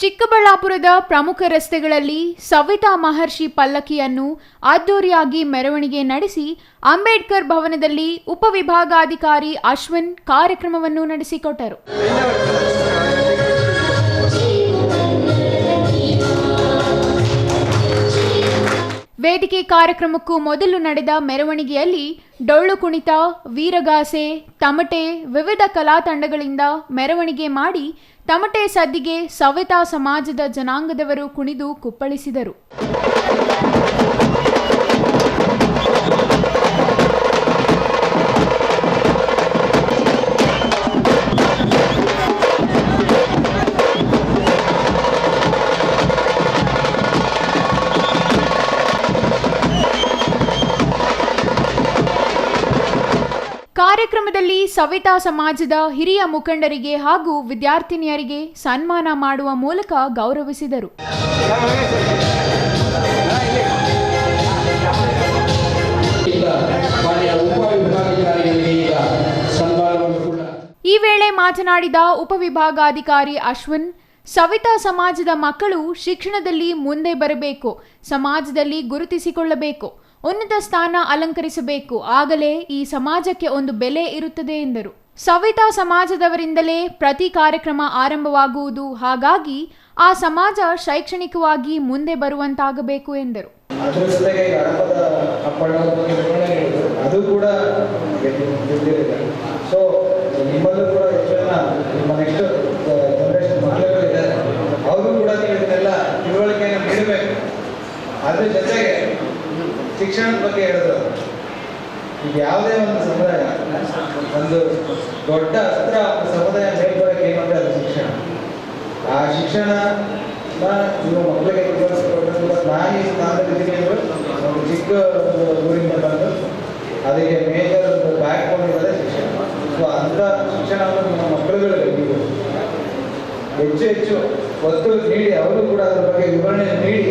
ಚಿಕ್ಕಬಳ್ಳಾಪುರದ ಪ್ರಮುಖ ರಸ್ತೆಗಳಲ್ಲಿ ಸವಿತಾ ಮಹರ್ಷಿ ಪಲ್ಲಕ್ಕಿಯನ್ನು ಅದ್ದೂರಿಯಾಗಿ ಮೆರವಣಿಗೆ ನಡೆಸಿ ಅಂಬೇಡ್ಕರ್ ಭವನದಲ್ಲಿ ಉಪವಿಭಾಗಾಧಿಕಾರಿ ಅಶ್ವಿನ್ ಕಾರ್ಯಕ್ರಮವನ್ನು ನಡೆಸಿಕೊಟ್ಟರು. ವೇದಿಕೆ ಕಾರ್ಯಕ್ರಮಕ್ಕೂ ಮೊದಲು ನಡೆದ ಮೆರವಣಿಗೆಯಲ್ಲಿ ಡೊಳ್ಳು ಕುಣಿತ, ವೀರಗಾಸೆ, ತಮಟೆ, ವಿವಿಧ ಕಲಾ ತಂಡಗಳಿಂದ ಮೆರವಣಿಗೆ ಮಾಡಿ ತಮಟೆ ಸದ್ದಿಗೆ ಸವಿತಾ ಸಮಾಜದ ಜನಾಂಗದವರು ಕುಣಿದು ಕುಪ್ಪಳಿಸಿದರು. ಕಾರ್ಯಕ್ರಮದಲ್ಲಿ ಸವಿತಾ ಸಮಾಜದ ಹಿರಿಯ ಮುಖಂಡರಿಗೆ ಹಾಗೂ ವಿದ್ಯಾರ್ಥಿನಿಯರಿಗೆ ಸನ್ಮಾನ ಮಾಡುವ ಮೂಲಕ ಗೌರವಿಸಿದರು. ಈ ವೇಳೆ ಮಾತನಾಡಿದ ಉಪವಿಭಾಗಾಧಿಕಾರಿ ಅಶ್ವಿನ್, ಸವಿತಾ ಸಮಾಜದ ಮಕ್ಕಳು ಶಿಕ್ಷಣದಲ್ಲಿ ಮುಂದೆ ಬರಬೇಕು, ಸಮಾಜದಲ್ಲಿ ಗುರುತಿಸಿಕೊಳ್ಳಬೇಕು, ಉನ್ನತ ಸ್ಥಾನ ಅಲಂಕರಿಸಬೇಕು, ಆಗಲೇ ಈ ಸಮಾಜಕ್ಕೆ ಒಂದು ಬೆಲೆ ಇರುತ್ತದೆ ಎಂದರು. ಸವಿತಾ ಸಮಾಜದವರಿಂದಲೇ ಪ್ರತಿ ಕಾರ್ಯಕ್ರಮ ಆರಂಭವಾಗುವುದು, ಹಾಗಾಗಿ ಆ ಸಮಾಜ ಶೈಕ್ಷಣಿಕವಾಗಿ ಮುಂದೆ ಬರುವಂತಾಗಬೇಕು ಎಂದರು. ಶಿಕ್ಷಣದ ಬಗ್ಗೆ ಹೇಳಿದ್ರು. ಈಗ ಯಾವುದೇ ಒಂದು ಸಮುದಾಯ, ಒಂದು ದೊಡ್ಡ ಹತ್ರ ಒಂದು ಸಮುದಾಯ ಮೇಲ್ಬರಕ್ಕೆ ಏನು ಅಂದರೆ ಅದು ಶಿಕ್ಷಣ. ಆ ಶಿಕ್ಷಣ ನಿಮ್ಮ ಮಕ್ಕಳಿಗೆ ನಾನು ಈ ಸ್ಥಾನದಲ್ಲಿದ್ದೀನಿ ಅಂದರೆ ಒಂದು ಚಿಕ್ಕ ಊರಿಂದ ಬಂದು ಅದಕ್ಕೆ ಮೇಜರ್ ಒಂದು ಬ್ಯಾಕ್ ಬೋನ್ ಇರೋದೇ ಶಿಕ್ಷಣ. ಸೊ ಅಂಥ ಶಿಕ್ಷಣವನ್ನು ನಿಮ್ಮ ಮಕ್ಕಳುಗಳಿಗೆ ನೀವು ಹೆಚ್ಚು ಒತ್ತು ನೀಡಿ ಅವರು ಕೂಡ ಅದ್ರ ಬಗ್ಗೆ ವಿವರಣೆ ನೀಡಿ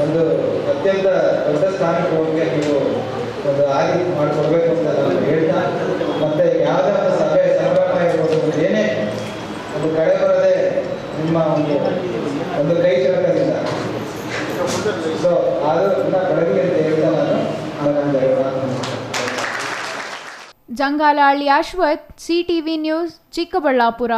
ಒಂದು ಅತ್ಯಂತ ದೊಡ್ಡ ಸ್ಥಾನಕ್ಕೆ ಹೋಗಿ ನೀವು ಒಂದು ಆಗಿ ಮಾಡಿಕೊಡ್ಬೇಕು ಅಂತ ನಾನು ಹೇಳ್ತಾ, ಮತ್ತೆ ಯಾವುದೇ ಒಂದು ಸಭೆ ಸಂಭ್ರಮ ಇರ್ಬೋದು, ಏನೇ ಒಂದು ಕಡೆ ಬರದೆ ನಿಮ್ಮ ಒಂದು ಕೈ ಚಳಕದಿಂದ ಸೊ ಅದನ್ನ ಬೆಳಗ್ಗೆ ಅಂತ ಹೇಳ್ತಾ ನಾನು ಜಂಗಾಲಹಳ್ಳಿ ಅಶ್ವಥ್, CTV ನ್ಯೂಸ್, ಚಿಕ್ಕಬಳ್ಳಾಪುರ.